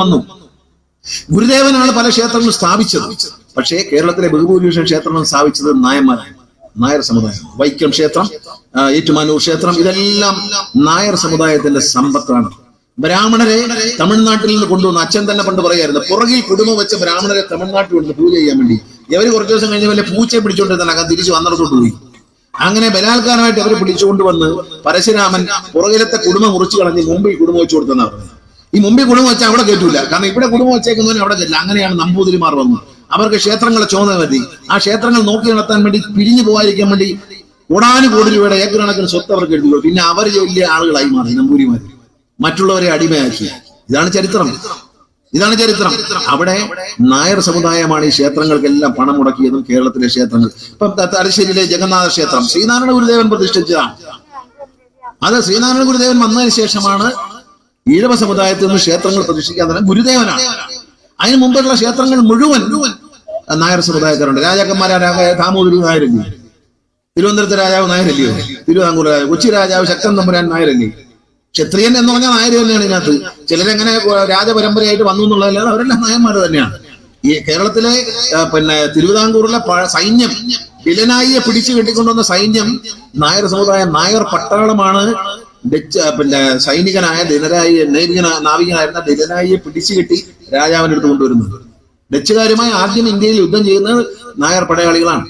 വന്നു. ഗുരുദേവനാണ് പല ക്ഷേത്രങ്ങളും സ്ഥാപിച്ചത്. പക്ഷേ കേരളത്തിലെ ബഹുഭൂരിപക്ഷം ക്ഷേത്രങ്ങൾ സ്ഥാപിച്ചത് നായന്മാരാണ്, നായർ സമുദായം. വൈക്കം ക്ഷേത്രം, ഏറ്റുമാനൂർ ക്ഷേത്രം, ഇതെല്ലാം നായർ സമുദായത്തിന്റെ സമ്പത്താണ്. ബ്രാഹ്മണരെ തമിഴ്നാട്ടിൽ നിന്ന് കൊണ്ടുവന്നു. അച്ഛൻ തന്നെ പണ്ട് പറയായിരുന്നു, പുറകിൽ കുടുംബം വെച്ച ബ്രാഹ്മണരെ തമിഴ്നാട്ടിൽ കൊണ്ട് പൂജ ചെയ്യാൻ വേണ്ടി. ഇവര് കുറച്ചു ദിവസം കഴിഞ്ഞ വല്ല പൂച്ചയെ പിടിച്ചുകൊണ്ടിരുന്ന തിരിച്ചു വന്നിടത്തോട്ട് പോയി. അങ്ങനെ ബലാത്കാരമായിട്ട് അവരെ പിടിച്ചുകൊണ്ടുവന്ന് പരശുരാമൻ പുറകിലത്തെ കുടുംബം മുറിച്ചു കളഞ്ഞ് മുമ്പിൽ കുടുംബം വെച്ചു കൊടുത്തെന്നാ പറഞ്ഞത്. ഈ മുമ്പിൽ കുടുംബം വെച്ചാൽ അവിടെ കയറ്റൂല, കാരണം ഇവിടെ കുടുംബം വെച്ചേക്കുന്നവന് അവിടെ കയറ്റില്ല. അങ്ങനെയാണ് നമ്പൂതിരിമാർ വന്നു. അവർക്ക് ക്ഷേത്രങ്ങളെ ചുമതല മതി. ആ ക്ഷേത്രങ്ങൾ നോക്കി നടത്താൻ വേണ്ടി, പിരിഞ്ഞു പോകാതിരിക്കാൻ വേണ്ടി കോടാനുകോടി രൂപയുടെ ഏക്കർ കണക്കിന് സ്വത്ത് അവർക്ക് എഴുതി. പിന്നെ അവർ വലിയ ആളുകളായി മാറി നമ്പൂരിമാർ, മറ്റുള്ളവരെ അടിമയാക്കി. ഇതാണ് ചരിത്രം, ഇതാണ് ചരിത്രം. അവിടെ നായർ സമുദായമാണ് ഈ ക്ഷേത്രങ്ങൾക്കെല്ലാം പണം മുടക്കിയതും. കേരളത്തിലെ ക്ഷേത്രങ്ങൾ ഇപ്പം തലശ്ശേരിയിലെ ജഗന്നാഥ ക്ഷേത്രം ശ്രീനാരായണ ഗുരുദേവൻ പ്രതിഷ്ഠിച്ചതാണ്. അത് ശ്രീനാരായണ ഗുരുദേവൻ വന്നതിന് ശേഷമാണ് ഈഴവ സമുദായത്തിൽ നിന്ന് ക്ഷേത്രങ്ങൾ പ്രതിഷ്ഠിക്കാൻ തന്നെ ഗുരുദേവനാണ്. അതിന് മുമ്പുള്ള ക്ഷേത്രങ്ങൾ മുഴുവൻ നായർ സമുദായക്കാരുണ്ട്. രാജാക്കന്മാരായ ദാമോദരി നായരല്ലേ, തിരുവനന്തപുരത്തെ രാജാവ് നായരല്ലയോ, തിരുവിതാംകൂർ രാജാവ്, കൊച്ചി രാജാവ് ശക്തൻ തമ്പുരാൻ നായരല്ലേ. ക്ഷത്രിയൻ എന്ന് പറഞ്ഞാൽ നായർ തന്നെയാണ്. ഇതിനകത്ത് ചിലരെങ്ങനെ രാജപരമ്പരയായിട്ട് വന്നു എന്നുള്ളതല്ലാതെ അവരെല്ലാം നായന്മാർ തന്നെയാണ്. ഈ കേരളത്തിലെ തിരുവിതാംകൂറിലെ സൈന്യം, ഡിലനായിയെ പിടിച്ചു കെട്ടിക്കൊണ്ടുവന്ന സൈന്യം നായർ സമുദായം, നായർ പട്ടാളമാണ്. സൈനികനായ നാവികനായിരുന്ന ഡിലനായിയെ പിടിച്ചു കെട്ടി രാജാവിന്റെ അടുത്ത് കൊണ്ടുവരുന്നത്. ഡച്ചുകാരുമായി ആദ്യം ഇന്ത്യയിൽ യുദ്ധം ചെയ്യുന്നത് നായർ പടയാളികളാണ്.